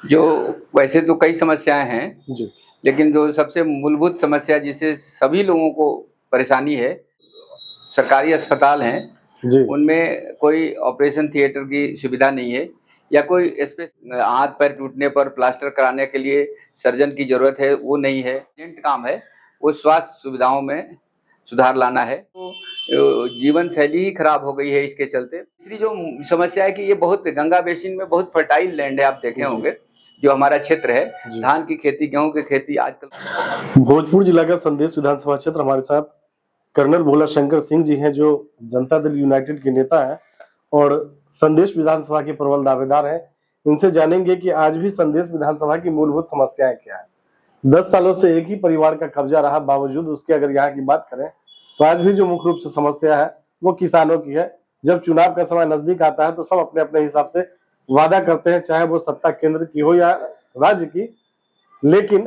जो वैसे तो कई समस्याएं हैं, जी, लेकिन जो सबसे मूलभूत समस्या जिससे सभी लोगों को परेशानी है, सरकारी अस्पताल हैं, जी, उनमें कोई ऑपरेशन थिएटर की सुविधा नहीं है या कोई हाथ पैर टूटने पर प्लास्टर कराने के लिए सर्जन की ज़रूरत है, वो नहीं है। अर्जेंट काम है, वो स्वास्थ्य सुविधाओं में सुधार लाना है। तो जीवन शैली ही खराब हो गई है इसके चलते। तीसरी जो समस्या है कि ये बहुत गंगा बेसिन में बहुत फर्टाइल लैंड है, आप देखे जी, होंगे, जो हमारा क्षेत्र है। जी। धान की खेती, गेहूँ की खेती आजकल भोजपुर जिला का संदेश विधानसभा क्षेत्र, हमारे साथ कर्नल भोला शंकर सिंह जी हैं, जो जनता दल यूनाइटेड के नेता हैं और संदेश विधानसभा के प्रबल दावेदार हैं। इनसे जानेंगे कि आज भी संदेश विधानसभा की मूलभूत समस्याएं क्या है। 10 सालों से एक ही परिवार का कब्जा रहा, बावजूद उसके अगर यहाँ की बात करें तो आज भी जो मुख्य रूप से समस्या है वो किसानों की है। जब चुनाव का समय नजदीक आता है तो सब अपने अपने हिसाब से वादा करते हैं, चाहे वो सत्ता केंद्र की हो या राज्य की, लेकिन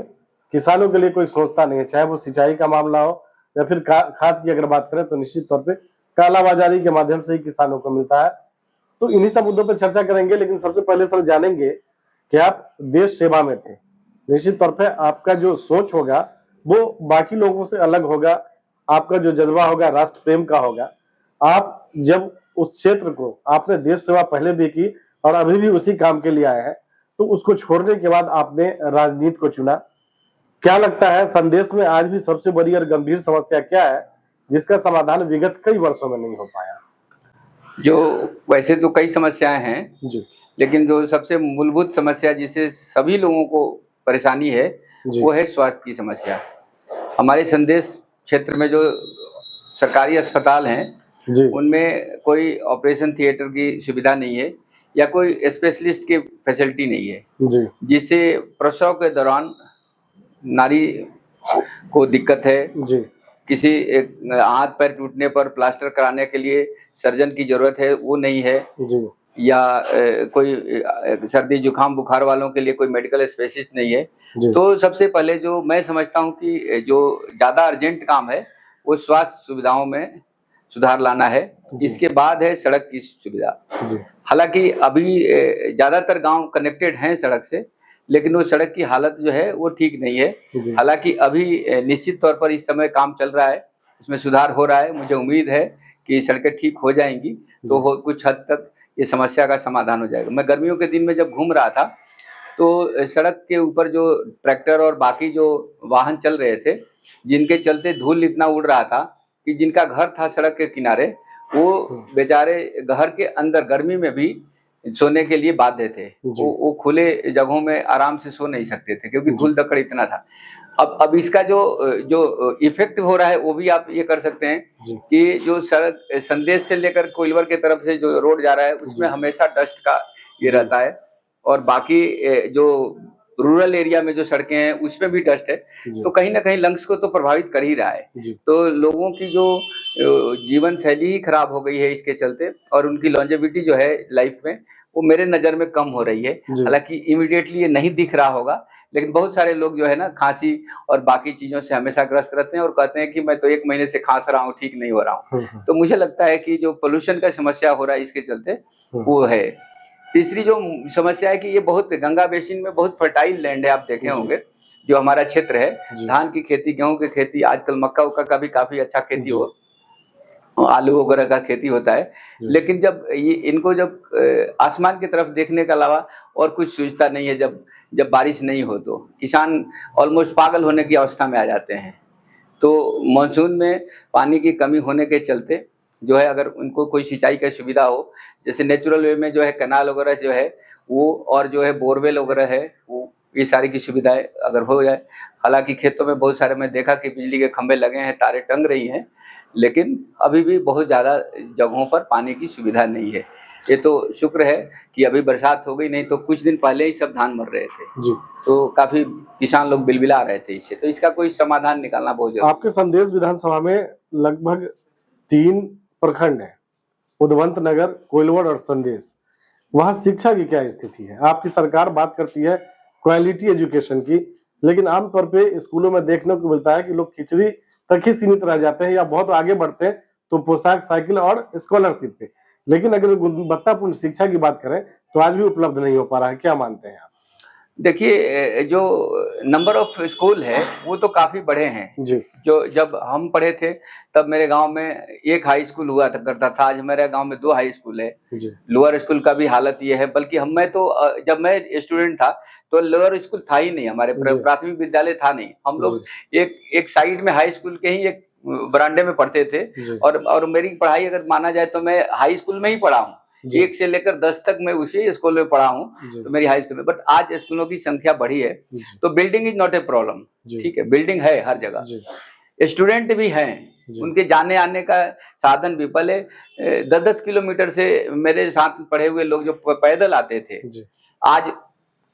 किसानों के लिए कोई सोचता नहीं है। चाहे वो सिंचाई का मामला हो या फिर खाद की अगर बात करें तो निश्चित तौर पे कालाबाजारी के माध्यम से ही किसानों को मिलता है। तो इन्हीं सब मुद्दों पर चर्चा करेंगे, लेकिन सबसे पहले सर जानेंगे कि आप देश सेवा में थे। निश्चित तौर पे आपका जो सोच होगा वो बाकी लोगों से अलग होगा, आपका जो जज्बा होगा राष्ट्र प्रेम का होगा। आप जब उस क्षेत्र को, आपने देश सेवा पहले भी की और अभी भी उसी काम के लिए आए हैं, तो उसको छोड़ने के बाद आपने राजनीति को चुना। क्या लगता है संदेश में आज भी सबसे बड़ी और गंभीर समस्या क्या है, जिसका समाधान विगत कई वर्षों में नहीं हो पाया? जो वैसे तो कई समस्याएं हैं, जी, लेकिन जो सबसे मूलभूत समस्या जिससे सभी लोगों को परेशानी है, जी, वो है स्वास्थ्य की समस्या। हमारे संदेश क्षेत्र में जो सरकारी अस्पताल हैं, जी, उनमें कोई ऑपरेशन थिएटर की सुविधा नहीं है या कोई स्पेशलिस्ट की फैसिलिटी नहीं है, जी, जिससे प्रसव के दौरान नारी को दिक्कत है। जी, किसी एक हाथ पैर टूटने पर प्लास्टर कराने के लिए सर्जन की ज़रूरत है, वो नहीं है। जी, या कोई सर्दी जुकाम बुखार वालों के लिए कोई मेडिकल स्पेशलिस्ट नहीं है। जी, तो सबसे पहले जो मैं समझता हूँ कि जो ज़्यादा अर्जेंट काम है, वो स्वास्थ्य सुविधाओं में सुधार लाना है। जी, इसके बाद है सड़क की सुविधा। जी, हालाँकि अभी ज़्यादातर गाँव कनेक्टेड हैं सड़क से, लेकिन वो सड़क की हालत जो है वो ठीक नहीं है। जी, हालाँकि अभी निश्चित तौर पर इस समय काम चल रहा है, उसमें सुधार हो रहा है। मुझे उम्मीद है कि सड़कें ठीक हो जाएँगी, तो जी, हो कुछ हद तक ये समस्या का समाधान हो जाएगा। मैं गर्मियों के दिन में जब घूम रहा था, तो सड़क के ऊपर जो ट्रैक्टर और बाकी जो वाहन चल रहे थे, जिनके चलते धूल इतना उड़ रहा था कि जिनका घर था सड़क के किनारे, वो बेचारे घर के अंदर गर्मी में भी सोने के लिए बाध्य थे। जी, वो खुले जगहों में आराम से सो नहीं सकते थे, क्योंकि जी, धूल धक्कड़ इतना था। अब इसका जो इफ़ेक्ट हो रहा है, वो भी आप ये कर सकते हैं जी, कि जो सड़क संदेश से लेकर कोइलवर की तरफ से जो रोड जा रहा है, उसमें जी, हमेशा डस्ट का ये जी, रहता है। और बाकी जो रूरल एरिया में जो सड़कें हैं, उसमें भी डस्ट है। जी, तो कहीं न कहीं लंग्स को तो प्रभावित कर ही रहा है। जी, तो लोगों की जो जीवन शैली ही खराब हो गई है इसके चलते, और उनकी लॉन्जेविटी जो है लाइफ में, वो मेरे नज़र में कम हो रही है। जी, हालाँकि इमीडिएटली ये नहीं दिख रहा होगा, लेकिन बहुत सारे लोग जो है ना, खाँसी और बाकी चीज़ों से हमेशा ग्रस्त रहते हैं और कहते हैं कि मैं तो 1 महीने से खाँस रहा हूँ, ठीक नहीं हो रहा हूँ। हुँ, हुँ, तो मुझे लगता है कि जो पॉल्यूशन का समस्या हो रहा है इसके चलते, हुँ, वो है। तीसरी जो समस्या है कि ये बहुत गंगा बेसिन में बहुत फर्टाइल लैंड है, आप देखे जी, होंगे, जो हमारा क्षेत्र है। जी, धान की खेती, गेहूँ की खेती, आजकल मक्का-वक्का का भी काफ़ी अच्छा खेती जी, आलू वगैरह का खेती होता है। जी, लेकिन जब ये इनको जब आसमान की तरफ देखने के अलावा और कुछ सूझता नहीं है, जब जब बारिश नहीं हो तो किसान ऑलमोस्ट पागल होने की अवस्था में आ जाते हैं। तो मानसून में पानी की कमी होने के चलते जो है, अगर उनको कोई सिंचाई की सुविधा हो, जैसे नेचुरल वे में जो है कैनाल वगैरह जो है वो, और जो है बोरवेल वगैरह है वो, ये सारी की सुविधाएँ अगर हो जाए। हालाँकि खेतों में बहुत सारे मैं देखा कि बिजली के खंभे लगे हैं, तारें टंग रही हैं, लेकिन अभी भी बहुत ज़्यादा जगहों पर पानी की सुविधा नहीं है। ये तो शुक्र है कि अभी बरसात हो गई, नहीं तो कुछ दिन पहले ही सब धान मर रहे थे। जी। तो काफ़ी किसान लोग बिलबिला रहे थे इससे, तो इसका कोई समाधान निकालना बहुत ज़रूरी आपके है। संदेश विधानसभा में लगभग 3 प्रखंड हैं, उदवंत नगर, कोइलवर और संदेश। वहाँ शिक्षा की क्या स्थिति है? आपकी सरकार बात करती है क्वालिटी एजुकेशन की, लेकिन आमतौर पे स्कूलों में देखने को मिलता है कि लोग खिचड़ी तक ही सीमित रह जाते हैं या बहुत आगे बढ़ते हैं तो पोशाक, साइकिल और स्कॉलरशिप पे। लेकिन अगर गुणवत्तापूर्ण शिक्षा की बात करें तो आज भी उपलब्ध नहीं हो पा रहा है। क्या मानते हैं आप? देखिए, जो नंबर ऑफ स्कूल है वो तो काफी बड़े हैं। जी जो जब हम पढ़े थे तब मेरे गांव में एक हाई स्कूल हुआ करता था। आज मेरे गांव में 2 हाई स्कूल है। जी लोअर स्कूल का भी हालत ये है, बल्कि मैं तो जब मैं स्टूडेंट था तो लोअर स्कूल था ही नहीं, हमारे जी प्राथमिक विद्यालय था नहीं। हम जी लोग एक एक साइड में हाई स्कूल के ही एक बरामदे में पढ़ते थे। जी और मेरी पढ़ाई अगर माना जाए तो मैं हाई स्कूल में ही पढ़ा हूँ। जी 1 से लेकर 10 तक मैं उसी स्कूल में पढ़ा हूँ। जी तो मेरी हाई स्कूल में, बट आज स्कूलों की संख्या बढ़ी है। जी तो building is not a problem. जी ठीक है, बिल्डिंग है हर जगह, जी स्टूडेंट भी हैं, जी उनके जाने आने का साधन भी। पहले 10-10 किलोमीटर से मेरे साथ पढ़े हुए लोग जो पैदल आते थे, जी आज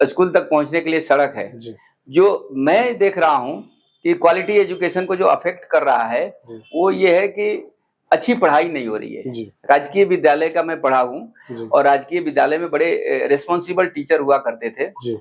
स्कूल तक पहुंचने के लिए सड़क है। जी जो मैं देख रहा हूं कि क्वालिटी एजुकेशन को जो अफेक्ट कर रहा है जी वो ये है कि अच्छी पढ़ाई नहीं हो रही है। जी राजकीय विद्यालय का मैं पढ़ा हूँ जी और राजकीय विद्यालय में बड़े रिस्पॉन्सिबल टीचर हुआ करते थे। जी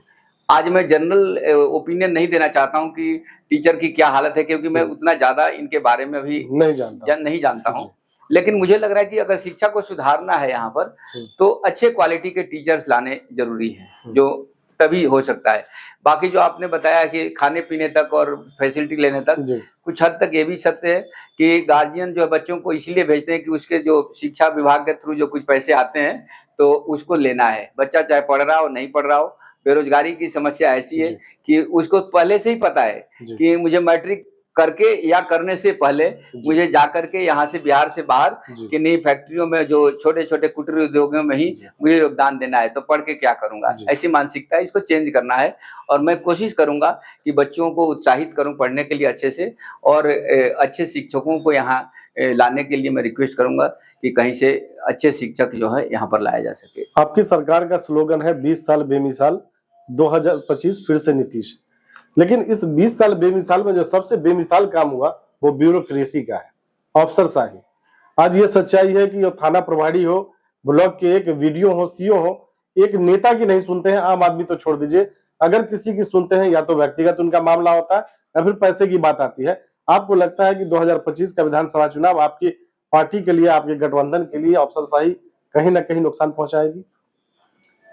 आज मैं जनरल ओपिनियन नहीं देना चाहता हूं कि टीचर की क्या हालत है, क्योंकि मैं उतना ज्यादा इनके बारे में अभी नहीं जानता नहीं जानता हूं। जी लेकिन मुझे लग रहा है कि अगर शिक्षा को सुधारना है यहाँ पर, तो अच्छे क्वालिटी के टीचर्स लाने जरूरी हैं, जो तभी हो सकता है। बाकी जो आपने बताया कि खाने पीने तक और फैसिलिटी लेने तक, जी कुछ हद तक ये भी सत्य है कि गार्जियन जो है बच्चों को इसलिए भेजते हैं कि उसके जो शिक्षा विभाग के थ्रू जो कुछ पैसे आते हैं तो उसको लेना है। बच्चा चाहे पढ़ रहा हो नहीं पढ़ रहा हो, बेरोजगारी की समस्या ऐसी है जी कि उसको पहले से ही पता है जी कि मुझे मैट्रिक करके या करने से पहले जी मुझे जा करके यहाँ से बिहार से बाहर जी किन्हीं फैक्ट्रियों में, जो छोटे छोटे कुटीर उद्योगों में ही जी मुझे योगदान देना है, तो पढ़ के क्या करूंगा, जी ऐसी मानसिकता है। इसको चेंज करना है और मैं कोशिश करूंगा कि बच्चों को उत्साहित करूं पढ़ने के लिए अच्छे से, और अच्छे शिक्षकों को यहाँ लाने के लिए मैं रिक्वेस्ट करूंगा कि कहीं से अच्छे शिक्षक जो है यहाँ पर लाया जा सके। आपकी सरकार का स्लोगन है 20 साल बेमिसाल, 2025 फिर से नीतीश। लेकिन इस 20 साल बेमिसाल में जो सबसे बेमिसाल काम हुआ वो ब्यूरोक्रेसी का है, अफसरशाही। आज ये सच्चाई है कि थाना प्रभारी हो, ब्लॉक के एक वीडियो हो, सीओ हो, एक नेता की नहीं सुनते हैं। आम आदमी तो छोड़ दीजिए, अगर किसी की सुनते हैं या तो व्यक्तिगत उनका मामला होता है या फिर पैसे की बात आती है। आपको लगता है कि 2025 का विधानसभा चुनाव आपकी पार्टी के लिए, आपके गठबंधन के लिए अफसरशाही कहीं ना कहीं नुकसान पहुंचाएगी?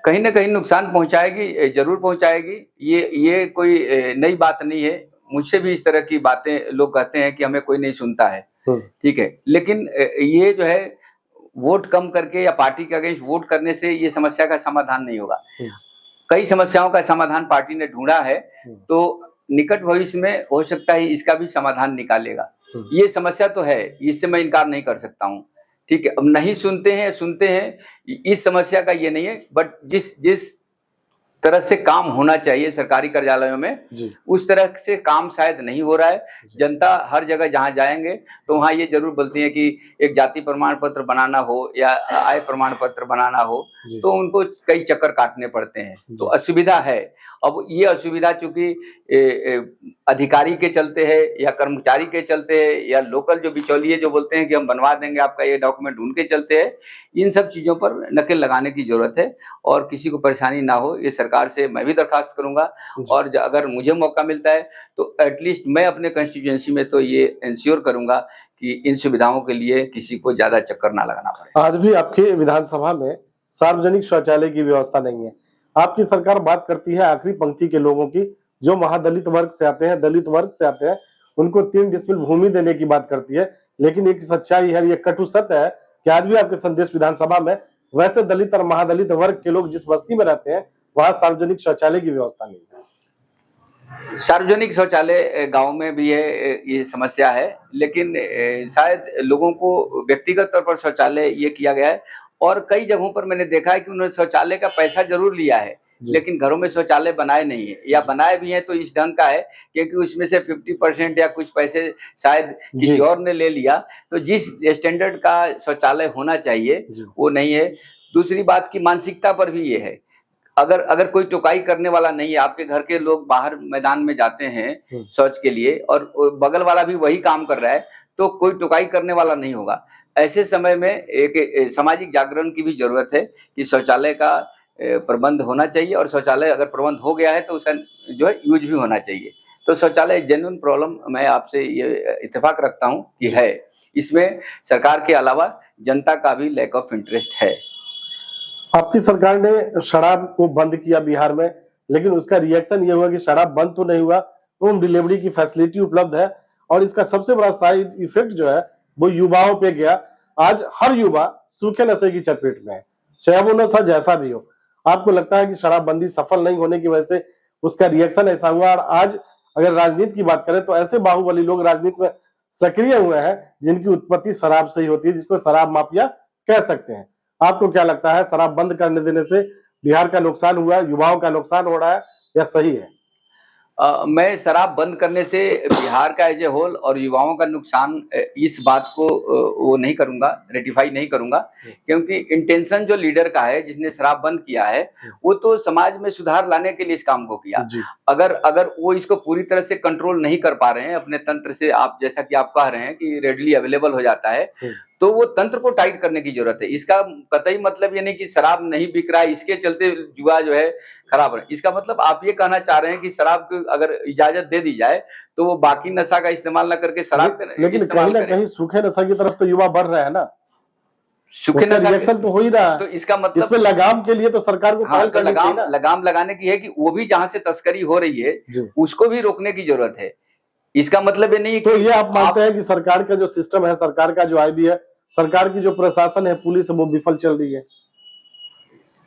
कहीं न कहीं नुकसान पहुँचाएगी, ज़रूर पहुँचाएगी। ये कोई नई बात नहीं है। मुझसे भी इस तरह की बातें लोग कहते हैं कि हमें कोई नहीं सुनता है, ठीक है। लेकिन ये जो है वोट कम करके या पार्टी के अगेंस्ट वोट करने से ये समस्या का समाधान नहीं होगा। कई समस्याओं का समाधान पार्टी ने ढूँढा है, तो निकट भविष्य में हो सकता है इसका भी समाधान निकालेगा। ये समस्या तो है, इससे मैं इनकार नहीं कर सकता हूँ। ठीक है, अब नहीं सुनते हैं, सुनते हैं, इस समस्या का ये नहीं है, बट जिस जिस तरह से काम होना चाहिए सरकारी कार्यालयों में, उस तरह से काम शायद नहीं हो रहा है। जनता हर जगह जहाँ जाएंगे तो वहाँ ये जरूर बोलती है कि एक जाति प्रमाण पत्र बनाना हो या आय प्रमाण पत्र बनाना हो, तो उनको कई चक्कर काटने पड़ते हैं, तो असुविधा है। अब ये असुविधा चूंकि अधिकारी के चलते है या कर्मचारी के चलते है या लोकल जो बिचौलिए जो बोलते हैं कि हम बनवा देंगे आपका ये डॉक्यूमेंट ढूंढ के चलते हैं, इन सब चीजों पर नकेल लगाने की जरूरत है और किसी को परेशानी ना हो, ये सरकार से मैं भी दरखास्त करूंगा। और अगर मुझे मौका मिलता है तो एटलीस्ट मैं अपने कंस्टिट्यूएंसी में तो ये इंश्योर करूंगा कि इन सुविधाओं के लिए किसी को ज्यादा चक्कर ना लगाना पड़े। आज भी आपके विधानसभा में सार्वजनिक शौचालय की व्यवस्था नहीं है। आपकी सरकार बात करती है आखिरी पंक्ति के लोगों की, जो महादलित वर्ग से आते हैं, दलित वर्ग से आते हैं, उनको 3 डिसमिल भूमि देने की बात करती है। लेकिन एक सच्चाई है, ये कटु सत्य है कि आज भी आपके संदेश विधानसभा में वैसे दलित और महादलित वर्ग के लोग जिस बस्ती में रहते हैं वहां सार्वजनिक शौचालय की व्यवस्था नहीं है। सार्वजनिक शौचालय गांव में भी है, ये समस्या है, लेकिन शायद लोगों को व्यक्तिगत तौर पर शौचालय ये किया गया है। और कई जगहों पर मैंने देखा है कि उन्होंने शौचालय का पैसा जरूर लिया है, लेकिन घरों में शौचालय बनाए नहीं है, या बनाए भी हैं तो इस ढंग का है क्योंकि उसमें से 50% या कुछ पैसे शायद किसी और ने ले लिया। तो जिस स्टैंडर्ड का शौचालय होना चाहिए वो नहीं है। दूसरी बात की मानसिकता पर भी ये है, अगर कोई टोकाई करने वाला नहीं है, आपके घर के लोग बाहर मैदान में जाते हैं शौच के लिए और बगल वाला भी वही काम कर रहा है, तो कोई टोकाई करने वाला नहीं होगा। ऐसे समय में एक सामाजिक जागरण की भी जरूरत है कि शौचालय का प्रबंध होना चाहिए, और शौचालय अगर प्रबंध हो गया है तो उसका जो है यूज भी होना चाहिए। तो शौचालय जेन्युइन प्रॉब्लम मैं आपसे ये इत्तेफाक रखता हूँ कि है, इसमें सरकार के अलावा जनता का भी लैक ऑफ इंटरेस्ट है। आपकी सरकार ने शराब को बंद किया बिहार में, लेकिन उसका रिएक्शन ये हुआ कि शराब बंद तो नहीं हुआ, होम डिलीवरी की फैसिलिटी उपलब्ध है और इसका सबसे बड़ा साइड इफेक्ट जो है वो युवाओं पे गया। आज हर युवा सूखे नशे की चपेट में है, चाहे वो नशा जैसा भी हो। आपको लगता है कि शराबबंदी सफल नहीं होने की वजह से उसका रिएक्शन ऐसा हुआ? और आज अगर राजनीति की बात करें तो ऐसे बाहुबली लोग राजनीति में सक्रिय हुए हैं जिनकी उत्पत्ति शराब से ही होती है, जिसको शराब माफिया कह सकते हैं। आपको क्या लगता है, शराब बंद करने देने से बिहार का नुकसान हुआ, युवाओं का नुकसान हो रहा है या सही है? मैं शराब बंद करने से बिहार का एज ए होल और युवाओं का नुकसान, इस बात को वो नहीं करूंगा, रेटिफाई नहीं करूंगा, क्योंकि इंटेंशन जो लीडर का है जिसने शराब बंद किया है वो तो समाज में सुधार लाने के लिए इस काम को किया। अगर वो इसको पूरी तरह से कंट्रोल नहीं कर पा रहे हैं अपने तंत्र से, आप जैसा कि आप कह रहे हैं कि रेडली अवेलेबल हो जाता है, तो वो तंत्र को टाइट करने की जरूरत है। इसका कतई मतलब ये नहीं कि शराब नहीं बिक रहा है इसके चलते जुआ जो है खराब है। इसका मतलब आप ये कहना चाह रहे हैं कि शराब को अगर इजाजत दे दी जाए तो वो बाकी नशा का इस्तेमाल न करके शराब का लेकिन कहीं ना कहीं सूखे नशा की तरफ तो युवा बढ़ रहा है ना, सूखे नशा रिएक्शन तो हो ही रहा है। तो इसका मतलब इसमें लगाम के लिए तो सरकार को पहल करनी चाहिए ना। लगाम लगाने की है कि वो भी जहां से तस्करी हो रही है उसको भी रोकने की जरूरत है। इसका मतलब ये नहीं। तो ये आप मानते हैं कि सरकार का जो सिस्टम है, सरकार का जो आईबी है, सरकार की जो प्रशासन है, पुलिस है, वो विफल चल रही है?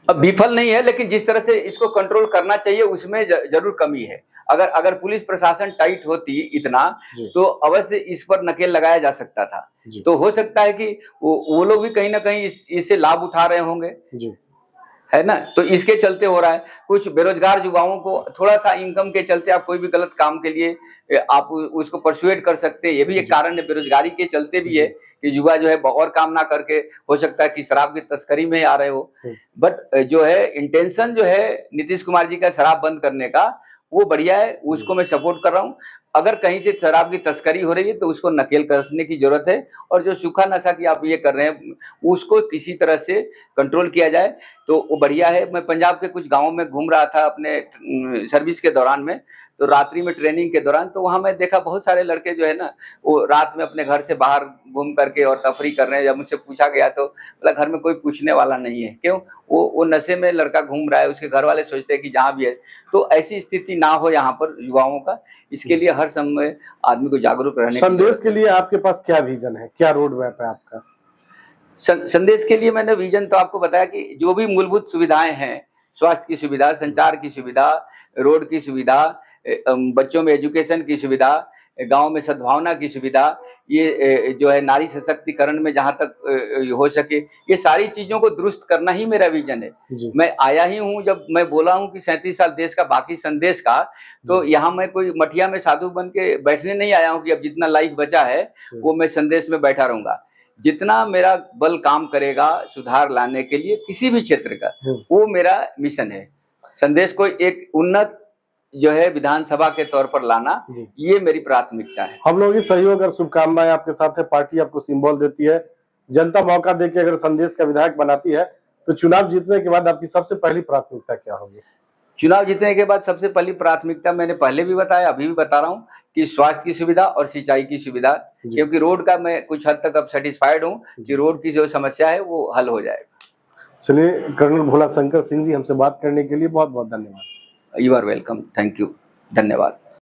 अब विफल नहीं है, लेकिन जिस तरह से इसको कंट्रोल करना चाहिए उसमें जरूर कमी है। अगर पुलिस प्रशासन टाइट होती इतना तो अवश्य इस पर नकेल लगाया जा सकता था। तो हो सकता है कि वो लोग भी कहीं ना कहीं इससे लाभ उठा रहे होंगे, है ना। तो इसके चलते हो रहा है। कुछ बेरोजगार युवाओं को थोड़ा सा इनकम के चलते आप कोई भी गलत काम के लिए आप उसको परसुएट कर सकते हैं, ये भी एक कारण है। बेरोजगारी के चलते भी है कि युवा जो है और काम ना करके हो सकता है कि शराब की तस्करी में आ रहे हो। बट जो है इंटेंशन जो है नीतीश कुमार जी का शराब बंद करने का, वो बढ़िया है, उसको मैं सपोर्ट कर रहा हूँ। अगर कहीं से शराब की तस्करी हो रही है तो उसको नकेल कसने की जरूरत है, और जो सूखा नशा की आप ये कर रहे हैं उसको किसी तरह से कंट्रोल किया जाए तो वो बढ़िया है। मैं पंजाब के कुछ गांवों में घूम रहा था अपने सर्विस के दौरान में, तो रात्रि में ट्रेनिंग के दौरान, तो वहां मैं देखा बहुत सारे लड़के जो है ना वो रात में अपने घर से बाहर घूम करके और तफरी कर रहे हैं। जब मुझसे पूछा गया तो बोला घर में कोई पूछने वाला नहीं है। क्यों? वो नशे में लड़का घूम रहा है, उसके घर वाले सोचते हैं कि जहाँ भी है। तो ऐसी स्थिति ना हो यहाँ पर युवाओं का, इसके लिए हर समय आदमी को जागरूक रहने। संदेश के लिए आपके पास क्या विजन है, क्या रोड मैप है आपका? संदेश के लिए मैंने विजन तो आपको बताया कि जो भी मूलभूत सुविधाएं हैं, स्वास्थ्य की सुविधा, संचार की सुविधा, रोड की सुविधा, बच्चों में एजुकेशन की सुविधा, गांव में सद्भावना की सुविधा, ये जो है नारी सशक्तिकरण में जहां तक हो सके, ये सारी चीजों को दुरुस्त करना ही मेरा विजन है। मैं आया ही हूँ, जब मैं बोला हूँ कि 37 साल देश का बाकी संदेश का, तो यहाँ मैं कोई मठिया में साधु बन के बैठने नहीं आया हूँ कि अब जितना लाइफ बचा है वो मैं संदेश में बैठा रहूंगा। जितना मेरा बल काम करेगा सुधार लाने के लिए किसी भी क्षेत्र का, वो मेरा मिशन है। संदेश को एक उन्नत जो है विधानसभा के तौर पर लाना, ये मेरी प्राथमिकता है। हम लोगों की सहयोग और शुभकामनाएं आपके साथ है। पार्टी आपको सिंबल देती है, जनता मौका देके अगर संदेश का विधायक बनाती है तो चुनाव जीतने के बाद आपकी सबसे पहली प्राथमिकता क्या होगी? चुनाव जीतने के बाद सबसे पहली प्राथमिकता मैंने पहले भी बताया, अभी भी बता रहा हूँ कि स्वास्थ्य की सुविधा और सिंचाई की सुविधा, क्योंकि रोड का मैं कुछ हद तक अब सेटिस्फाइड हूँ कि रोड की जो समस्या है वो हल हो जाएगा। चलिए, कर्नल भोला शंकर सिंह जी, हमसे बात करने के लिए बहुत बहुत धन्यवाद। You are welcome, thank you, धन्यवाद।